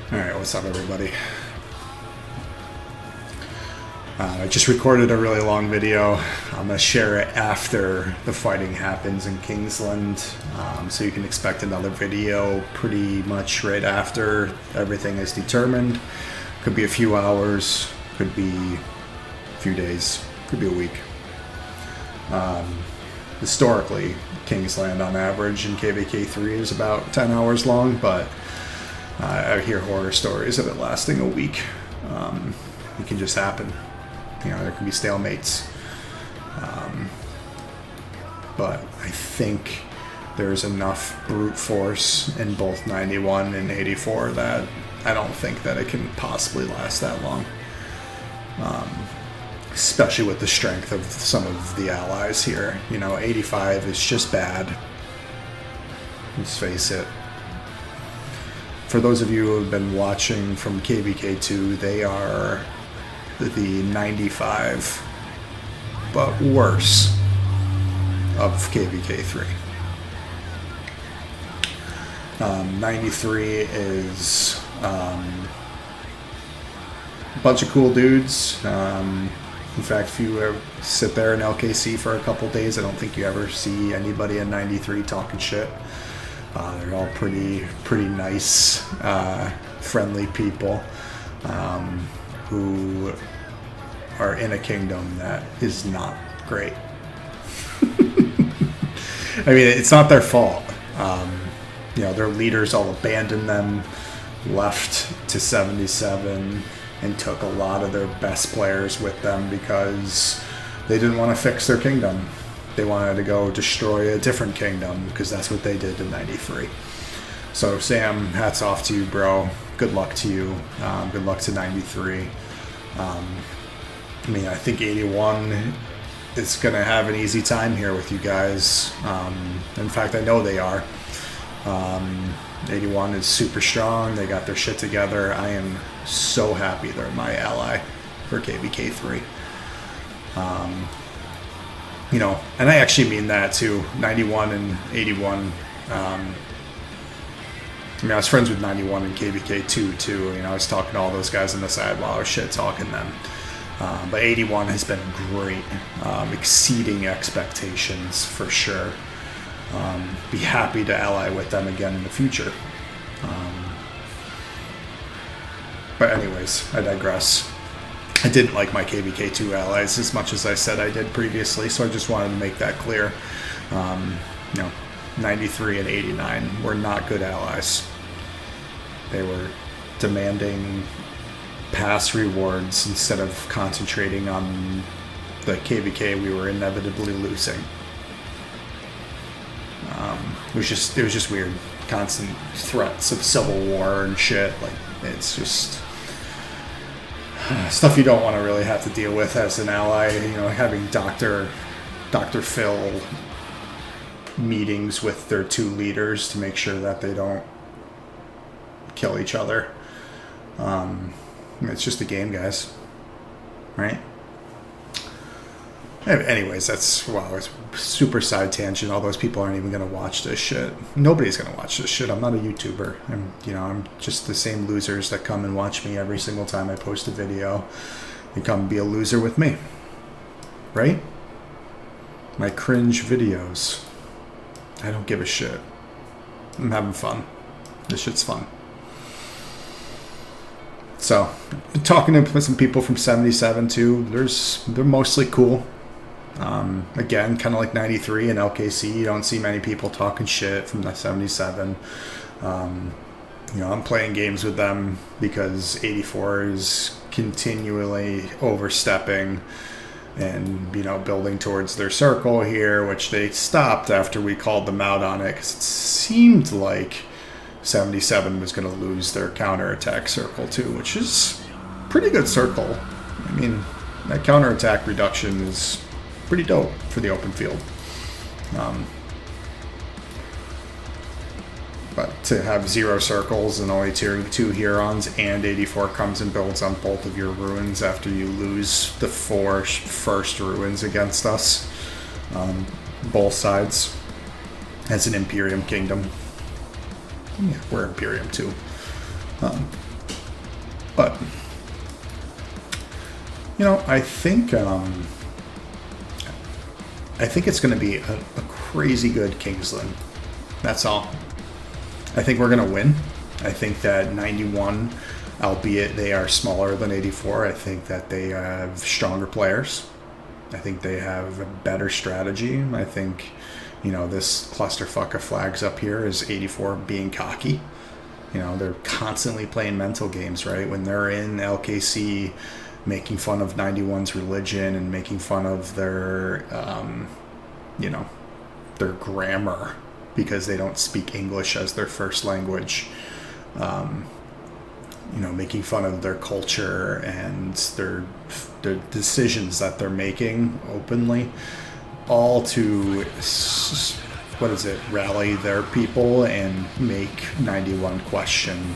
Alright, what's up everybody? I just recorded a really long video. I'm going to share it after the fighting happens in Kingsland, so you can expect another video pretty much right after everything is determined. Could be a few hours, could be a few days, could be a week. Historically, Kingsland on average in KvK 3 is about 10 hours long, but I hear horror stories of it lasting a week. It can just happen. You know, there can be stalemates. But I think there's enough brute force in both 91 and 84 that I don't think that it can possibly last that long. Especially with the strength of some of the allies here. You know, 85 is just bad. Let's face it. For those of you who have been watching from KvK 2, they are the 95, but worse, of KvK 3. 93 is a bunch of cool dudes. In fact, if you ever sit there in LKC for a couple days, I don't think you ever see anybody in 93 talking shit. They're all pretty nice, friendly people who are in a kingdom that is not great. I mean, it's not their fault. You know, their leaders all abandoned them, left to 77, and took a lot of their best players with them because they didn't want to fix their kingdom. They wanted to go destroy a different kingdom because that's what they did in 93. So Sam, hats off to you, bro. Good luck to you. Good luck to 93. I mean, I think 81 is going to have an easy time here with you guys. In fact, I know they are. 81 is super strong. They got their shit together. I am so happy they're my ally for KvK 3. You know, and I actually mean that too. 91 and 81. I mean, I was friends with 91 and KvK 2 too. You know, I was talking to all those guys on the side while I was shit talking them. But 81 has been great, exceeding expectations for sure. Be happy to ally with them again in the future. But anyways, I digress. I didn't like my KvK 2 allies as much as I said I did previously, so I just wanted to make that clear. You know, 93 and 89 were not good allies. They were demanding pass rewards instead of concentrating on the KvK we were inevitably losing. It was just weird. Constant threats of civil war and shit. Like, it's just stuff you don't want to really have to deal with as an ally. You know, having Dr. Phil meetings with their two leaders to make sure that they don't kill each other. It's just a game, guys. Right? Anyways, wow, it's super side tangent. All those people aren't even going to watch this shit. Nobody's going to watch this shit. I'm not a YouTuber. I'm just the same losers that come and watch me every single time I post a video. You come be a loser with me. Right? My cringe videos. I don't give a shit. I'm having fun. This shit's fun. So, been talking to some people from 77 too. They're mostly cool. Again, kind of like 93 and LKC, you don't see many people talking shit from the 77. You know, I'm playing games with them because 84 is continually overstepping and, you know, building towards their circle here, which they stopped after we called them out on it because it seemed like 77 was going to lose their counterattack circle too, which is pretty good circle. I mean, that counterattack reduction is pretty dope for the open field. But to have 0 circles and only tier 2 Hurons and 84 comes and builds on both of your ruins after you lose the 4 first ruins against us, both sides, as an Imperium kingdom. Yeah, we're Imperium too. But, you know, I think it's going to be a crazy good Kingsland. That's all. I think we're going to win. I think that 91, albeit they are smaller than 84, I think that they have stronger players. I think they have a better strategy. I think, you know, this clusterfuck of flags up here is 84 being cocky. You know, they're constantly playing mental games, right? When they're in LKC making fun of 91's religion and making fun of their, you know, their grammar because they don't speak English as their first language. You know, making fun of their culture and their decisions that they're making openly, all to, what is it, rally their people and make 91 question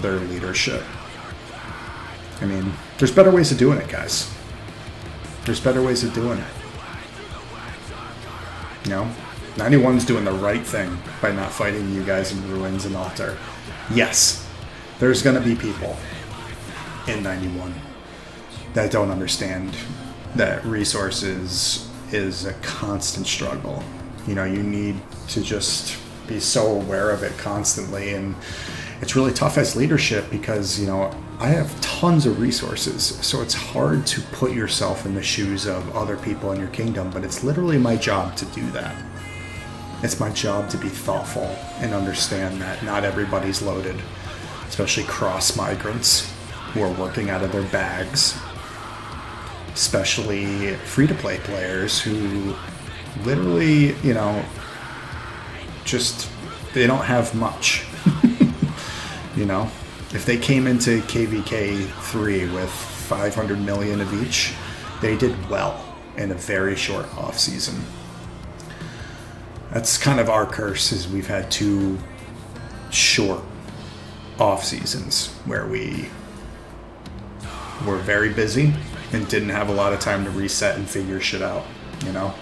their leadership. I mean, there's better ways of doing it, guys. There's better ways of doing it. You know, 91's doing the right thing by not fighting you guys in Ruins and Altar. Yes, there's going to be people in 91 that don't understand that resources is a constant struggle. You know, you need to just be so aware of it constantly. And it's really tough as leadership because, you know, I have tons of resources. So it's hard to put yourself in the shoes of other people in your kingdom, but it's literally my job to do that. It's my job to be thoughtful and understand that not everybody's loaded, especially cross migrants who are working out of their bags, especially free-to-play players who literally, you know, just, they don't have much. You know, if they came into KvK 3 with 500 million of each, they did well in a very short off season. That's kind of our curse, is we've had 2 short off seasons where we were very busy and didn't have a lot of time to reset and figure shit out, you know?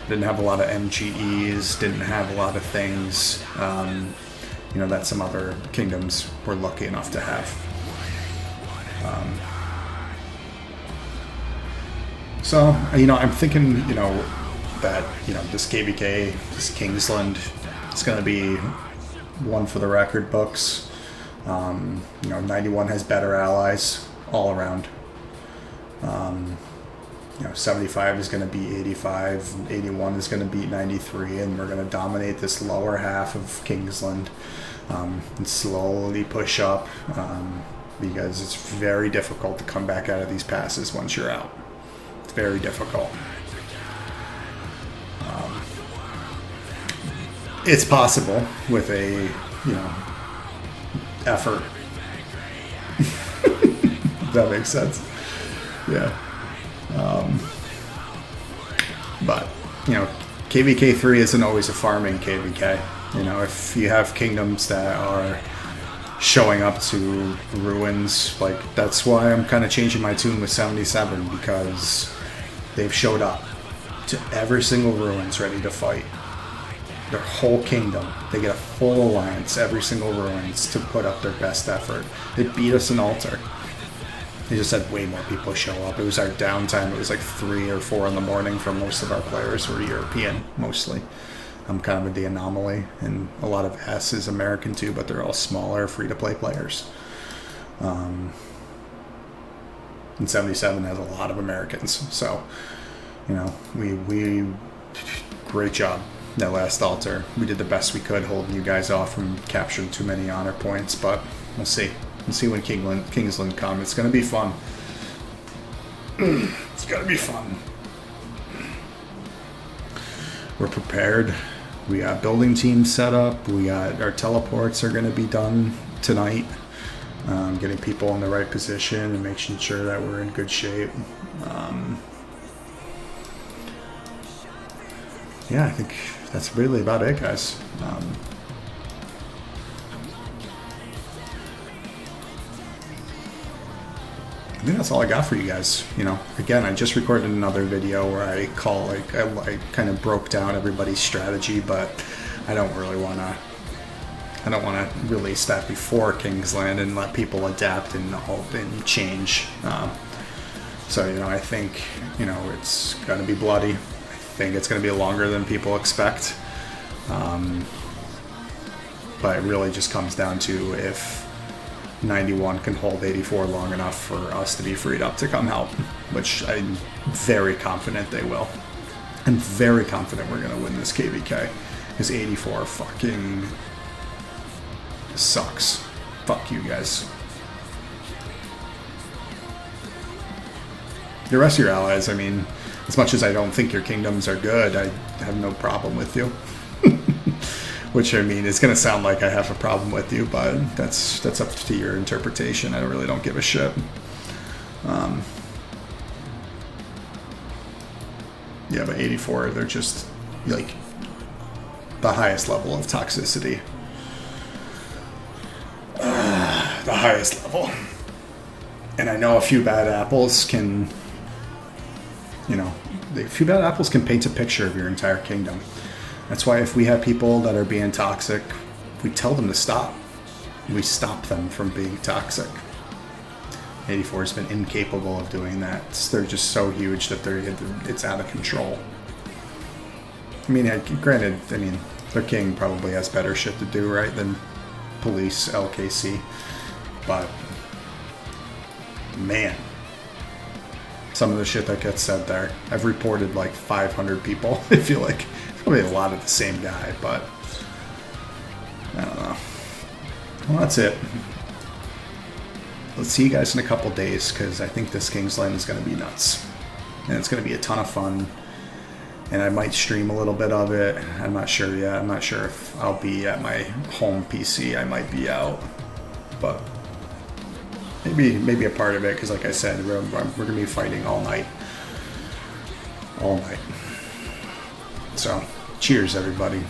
Didn't have a lot of MGEs, didn't have a lot of things, you know, that some other kingdoms were lucky enough to have. So, you know, I'm thinking, you know, that, you know, this KvK, this Kingsland, it's going to be one for the record books. You know, 91 has better allies all around. You know, 75 is going to beat 85, 81 is going to beat 93, and we're going to dominate this lower half of Kingsland and slowly push up because it's very difficult to come back out of these passes once you're out. It's very difficult. It's possible with a, you know, effort. That makes sense. Yeah. But, you know, KvK 3 isn't always a farming KvK. You know, if you have kingdoms that are showing up to Ruins, like, that's why I'm kind of changing my tune with 77, because they've showed up to every single Ruins ready to fight. Their whole kingdom. They get a full alliance, every single Ruins, to put up their best effort. They beat us in Altar. They just had way more people show up. It was our downtime. It was like 3 or 4 in the morning for most of our players who are European, mostly. I'm kind of the anomaly, and a lot of S is American too, but they're all smaller, free-to-play players. And 77 has a lot of Americans. So, you know, we great job that last Altar. We did the best we could holding you guys off from capturing too many honor points, but we'll see. We'll see when Kingsland come. It's going to be fun. It's going to be fun. We're prepared. We got building teams set up. We got our teleports are going to be done tonight. Getting people in the right position and making sure that we're in good shape. Yeah, I think that's really about it, guys. I think that's all I got for you guys. You know, again, I just recorded another video where I I kind of broke down everybody's strategy, but I don't really want to I don't want to release that before Kingsland and let people adapt and change. So, you know, I think, you know, it's going to be bloody. I think it's going to be longer than people expect. But it really just comes down to if 91 can hold 84 long enough for us to be freed up to come help, which I'm very confident they will. I'm very confident we're going to win this KvK, because 84 fucking sucks. Fuck you guys. The rest of your allies, I mean, as much as I don't think your kingdoms are good, I have no problem with you. Which, I mean, is going to sound like I have a problem with you, but that's up to your interpretation. I really don't give a shit. Yeah, but 84, they're just, like, the highest level of toxicity. The highest level. And I know a few bad apples can, you know, a few bad apples can paint a picture of your entire kingdom. That's why if we have people that are being toxic, we tell them to stop. We stop them from being toxic. 84 has been incapable of doing that. They're just so huge that it's out of control. I mean, granted, I mean, their king probably has better shit to do, right, than police LKC. But, man, some of the shit that gets said there. I've reported like 500 people. I feel like probably a lot of the same guy, but I don't know. Well, that's it. Let's see you guys in a couple days, because I think this Kingsland is going to be nuts. And it's going to be a ton of fun. And I might stream a little bit of it. I'm not sure yet. I'm not sure if I'll be at my home PC. I might be out. But maybe a part of it, because like I said, we're going to be fighting all night. All night. So, cheers, everybody.